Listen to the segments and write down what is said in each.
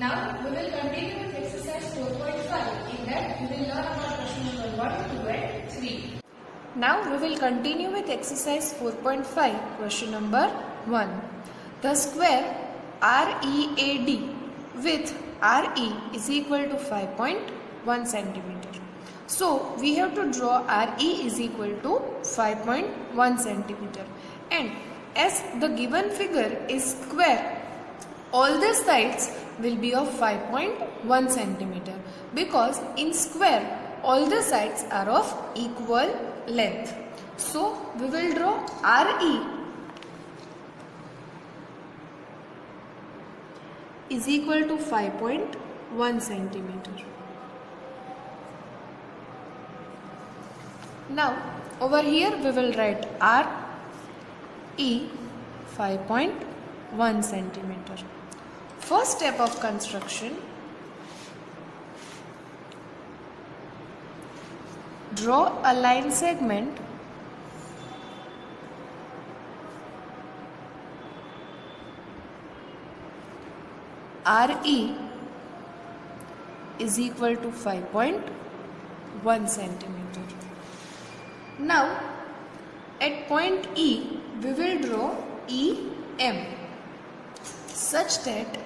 Now we will continue with exercise 4.5. In that we will learn about question number 1, 2 and 3. Now we will continue with exercise 4.5. Question number 1. The square READ with RE is equal to 5.1 centimeter. So we have to draw RE is equal to 5.1 centimeter. And as the given figure is square, all the sides will be of 5.1 centimeter because in square all the sides are of equal length. So we will draw RE is equal to 5.1 centimeter. Now over here we will write RE 5.1 centimeter. First step of construction, draw a line segment RE is equal to 5.1 centimeter. Now at point E we will draw EM such that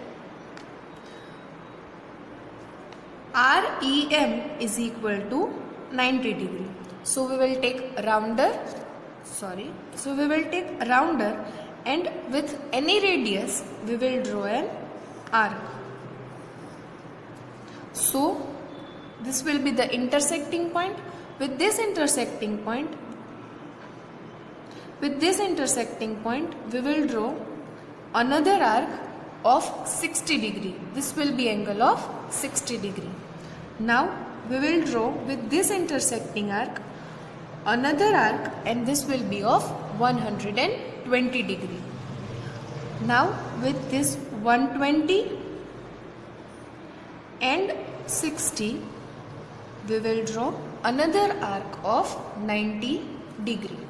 REM is equal to 90 degree. So we will take rounder and with any radius we will draw an arc. So this will be the intersecting point. With this intersecting point we will draw another arc of 60 degree. This will be angle of 60 degree. Now we will draw with this intersecting arc another arc and this will be of 120 degree. Now with this 120 and 60 we will draw another arc of 90 degree.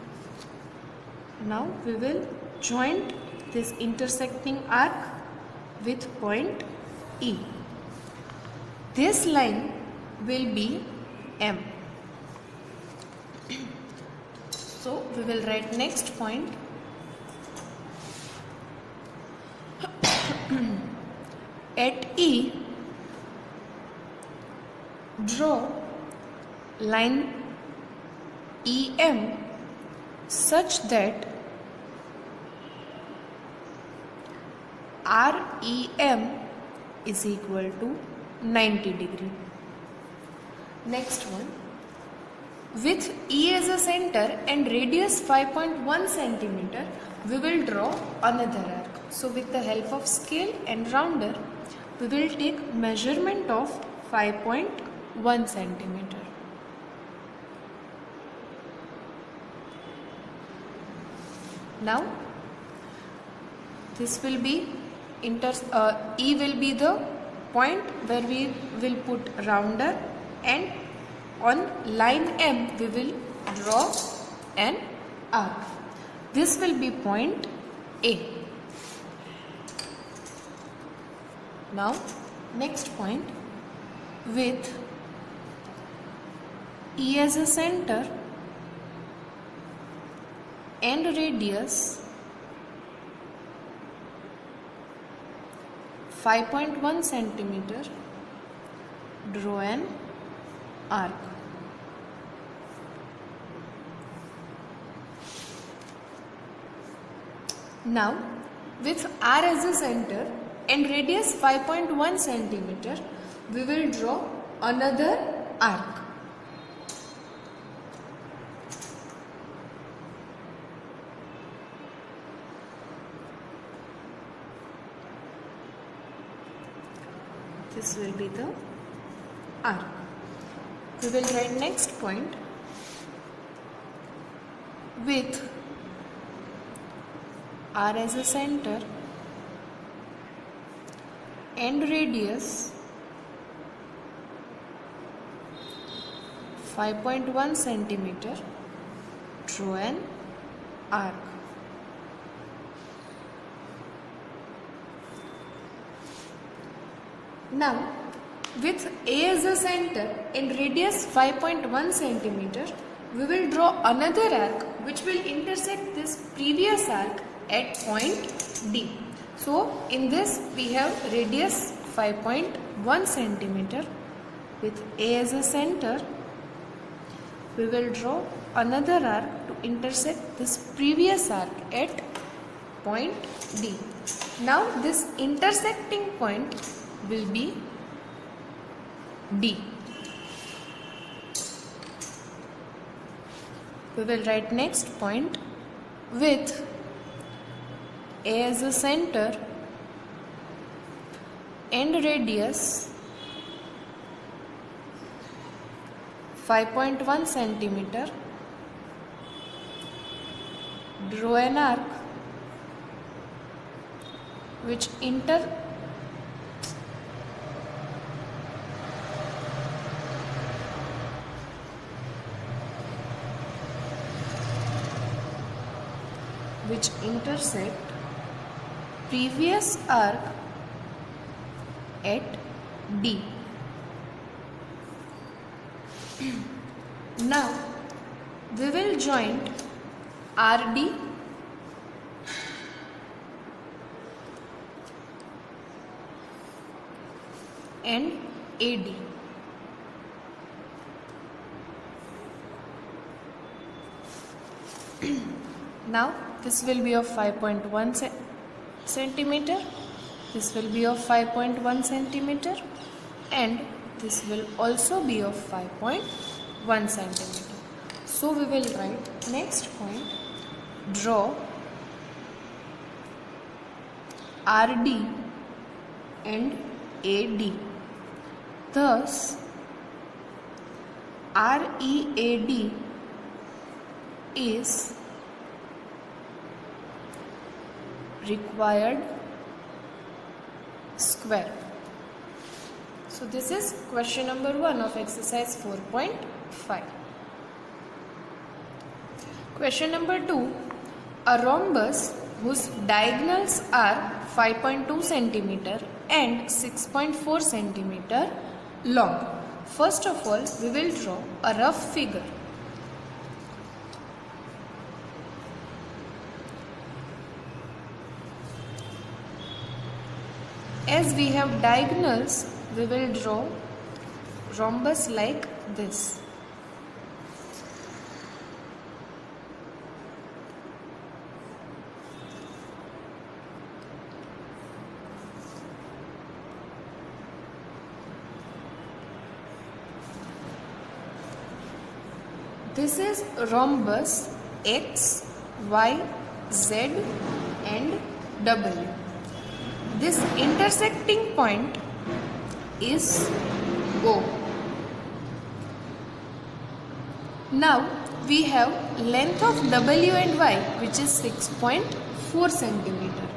Now we will join this intersecting arc with point E. This line will be M. So we will write next point. At E, draw line EM such that REM is equal to 90 degree. Next one, with E as a center and radius 5.1 centimeter, we will draw another arc. So with the help of scale and rounder, we will take measurement of 5.1 centimeter. Now this will be E will be the point where we will put rounder, and on line M we will draw an arc. This will be point A. Now next point, with E as a center and radius 5.1 centimeter, draw an arc. Now with R as a center and radius 5.1 centimeter, we will draw another arc. This will be the arc. We will write next point, with R as a center and radius 5.1 centimeter, draw an arc. Now, with A as a center and radius 5.1 centimeter, we will draw another arc which will intersect this previous arc at point D. So, in this we have radius 5.1 centimeter. With A as a center, we will draw another arc to intersect this previous arc at point D. Now, this intersecting point will be D. We will write next point with A as a center and radius 5.1 centimeter. Draw an arc which intersect previous arc at D. Now we will join RD and AD. Now this will be of 5.1 centimeter, this will be of 5.1 centimeter, and this will also be of 5.1 centimeter. So we will write next point, draw RD and AD. Thus, READ is required square. So this is question number 1 of exercise 4.5. Question number 2. A rhombus whose diagonals are 5.2 centimeter and 6.4 centimeter long. First of all, we will draw a rough figure. As we have diagonals, we will draw rhombus like this. This is rhombus X, Y, Z and W. This intersecting point is O. Now we have length of W and Y, which is 6.4 centimeter,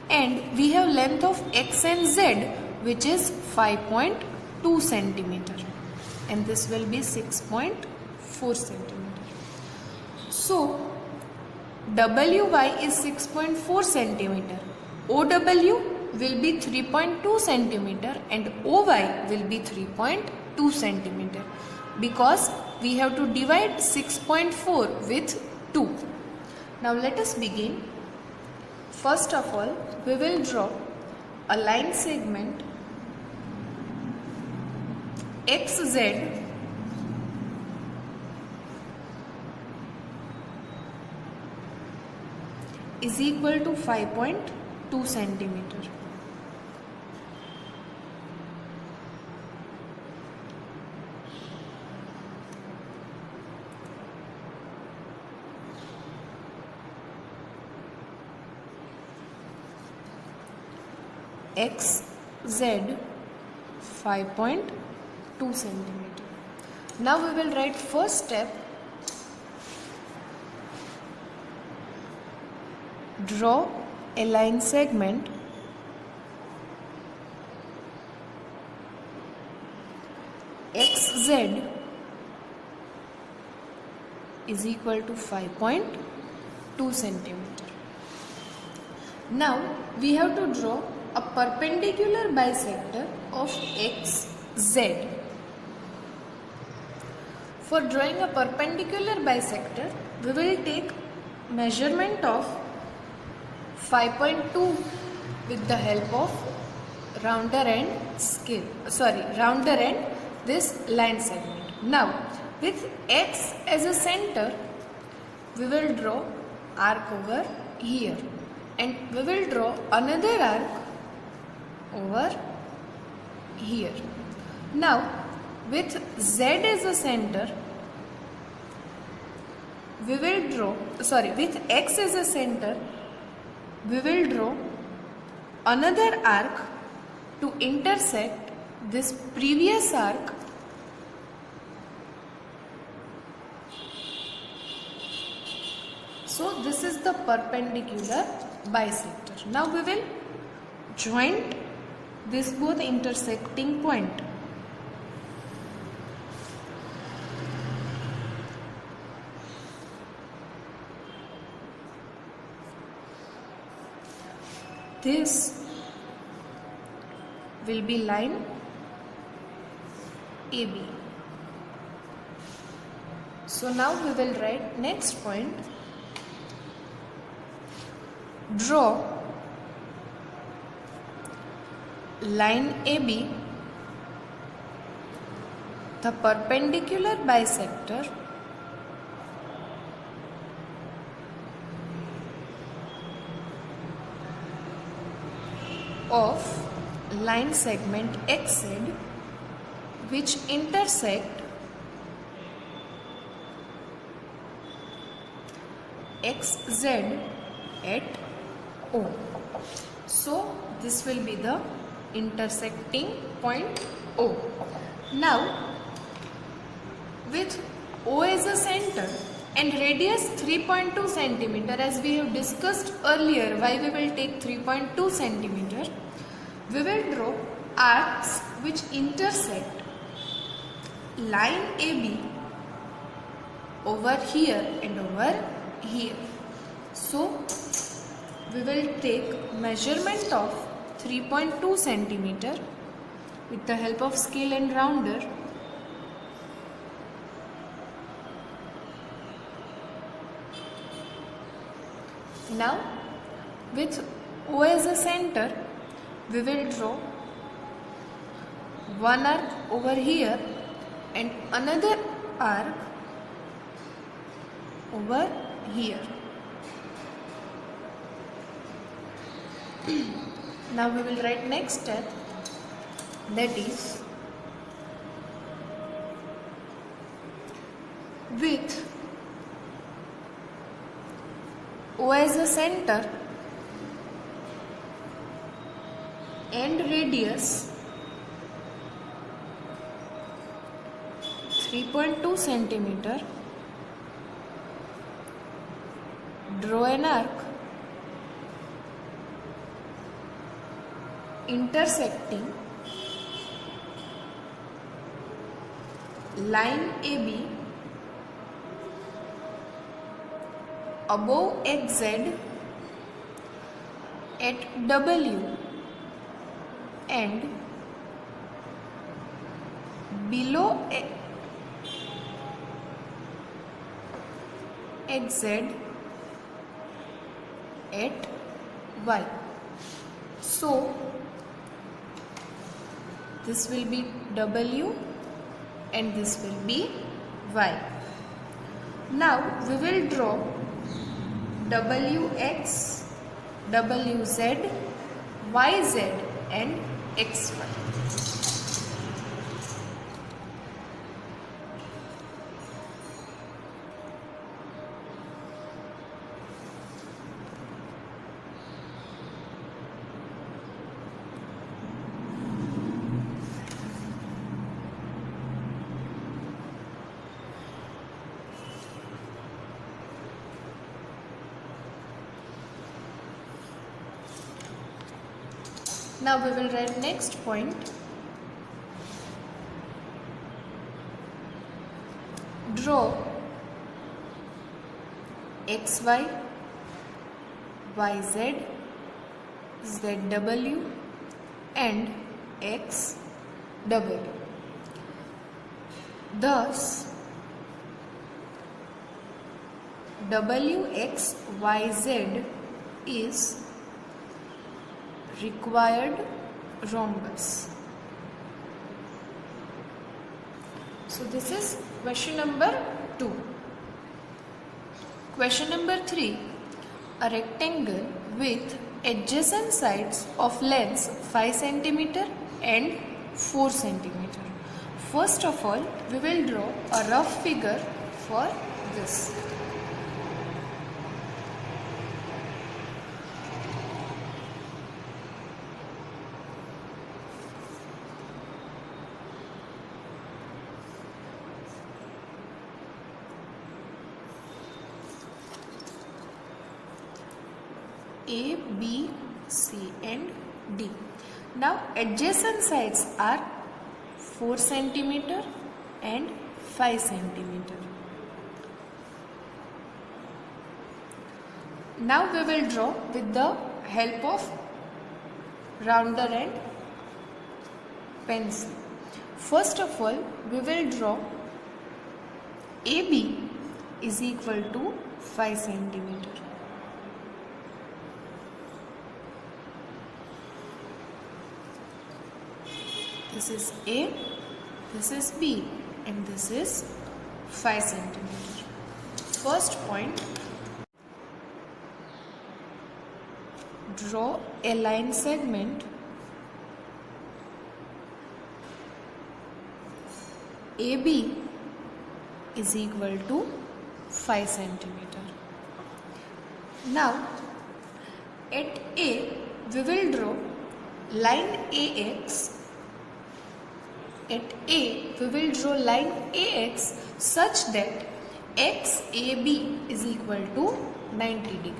and we have length of X and Z, which is 5.2 centimeter, and this will be 6.4 centimeter. So WY is 6.4 centimeter. OW will be 3.2 centimeter and OY will be 3.2 centimeter, because we have to divide 6.4 with 2. Now let us begin. First of all, we will draw a line segment XZ is equal to 5.2 centimeter. XZ 5.2 centimeter. Now we will write first step. Draw a line segment XZ is equal to 5.2 centimeter. Now we have to draw a perpendicular bisector of XZ. For drawing a perpendicular bisector, we will take measurement of 5.2 with the help of rounder and this line segment. Now, with X as a center, we will draw arc over here, and we will draw another arc over here. Now, with Z as a center, we will draw, with X as a center, we will draw another arc to intersect this previous arc So this is the perpendicular bisector. Now we will join this both intersecting point. This will be line AB. So now we will write next point. Draw line AB, the perpendicular bisector of line segment XZ which intersect XZ at O. So this will be the intersecting point O. Now with O as a center and radius 3.2 cm, as we have discussed earlier why we will take 3.2 cm, we will draw arcs which intersect line AB over here and over here. So we will take measurement of 3.2 cm with the help of scale and rounder. Now with O as a center, we will draw one arc over here and another arc over here. Now we will write next step, that is with O as a center and radius 3.2 cm, draw an arc intersecting line AB above XZ at W and below XZ at Y. So this will be W and this will be Y. Now we will draw WX, WZ, YZ and XY. Now we will write next point. Draw XY, YZ, ZW and x double. Thus, WXYZ is required rhombus. So this is question number 2. Question number 3. A rectangle with adjacent sides of lengths 5 cm and 4 cm. First of all, we will draw a rough figure for this. A, B, C and D. Now adjacent sides are 4 cm and 5 cm. Now we will draw with the help of rounder and pencil. First of all, we will draw AB is equal to 5 cm. This is A, this is B and this is 5 cm. First point, draw a line segment AB is equal to 5 cm. Now at A we will draw line AX. At A we will draw line AX such that XAB is equal to 90 degree.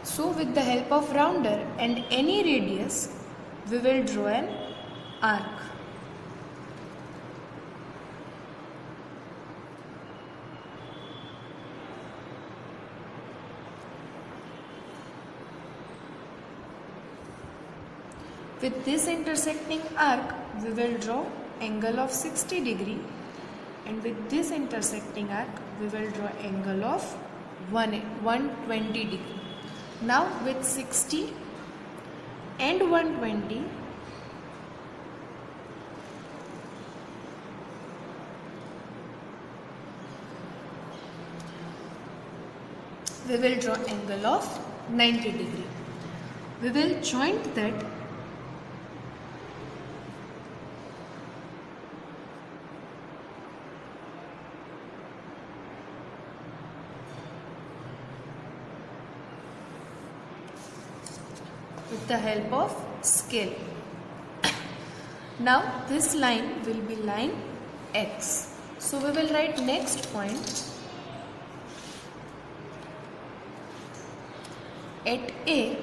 So with the help of rounder and any radius, we will draw an arc. With this intersecting arc, we will draw angle of 60 degree, and with this intersecting arc, we will draw angle of 120 degree. Now with 60 and 120, we will draw angle of 90 degree. We will joint that with the help of scale. Now this line will be line X. So we will write next point. At A,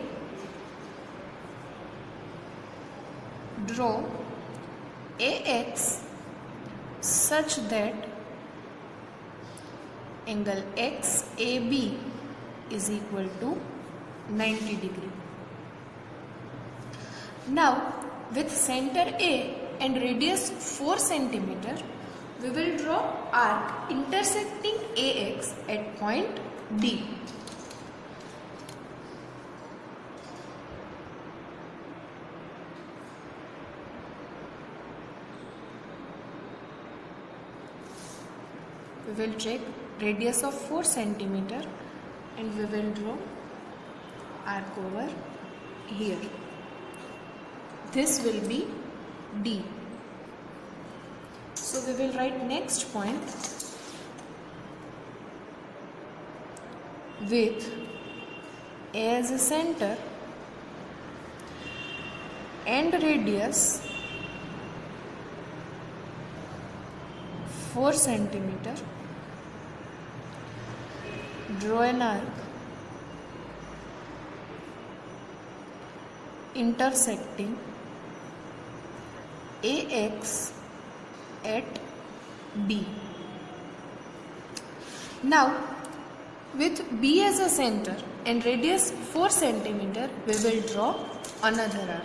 draw AX such that angle XAB is equal to 90 degree. Now with center A and radius 4 cm, we will draw arc intersecting AX at point D. We will take radius of 4 cm and we will draw arc over here. This will be D. So we will write next point with A as a center and radius 4 cm. Draw an arc intersecting AX at B. Now with B as a center and radius 4 cm, we will draw another arc.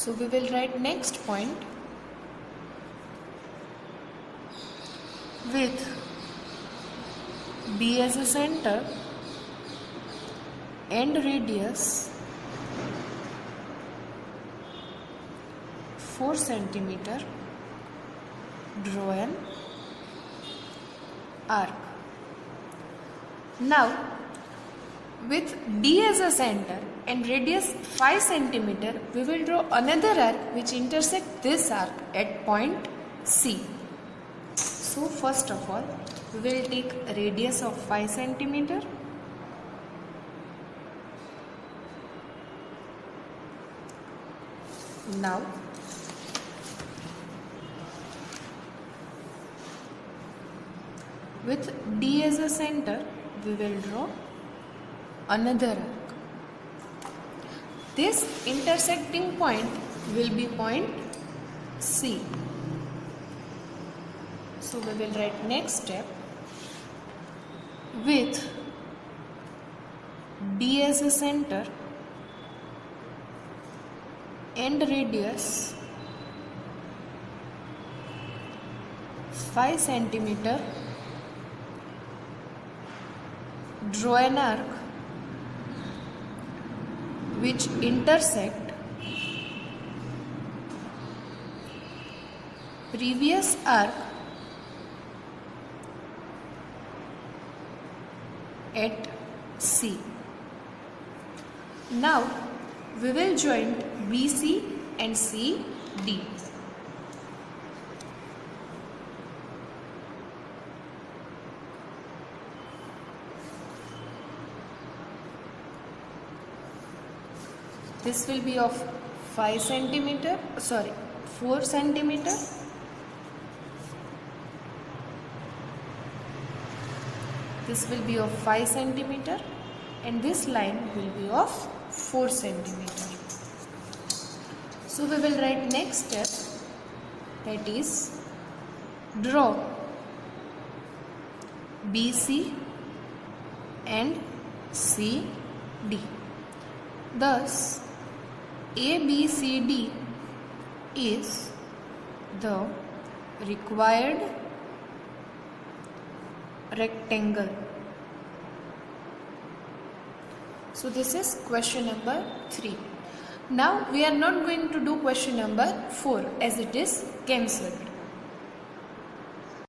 So we will write next point. With B as a center and radius 4 centimeter, draw an arc. Now, with D as a center and radius 5 centimeter, we will draw another arc which intersects this arc at point C. So first of all, we will take a radius of 5 centimeter. Now, with D as a center, we will draw another arc. This intersecting point will be point C. So we will write next step. With D as a center and radius 5 centimeter, draw an arc which intersect previous arc at C. Now we will join BC and CD. This will be of 4 centimeter. This will be of 5 centimeter and this line will be of 4 centimeter. So we will write next step, that is draw BC and CD. Thus ABCD is the required rectangle. So this is question number 3. Now we are not going to do question number 4 as it is cancelled.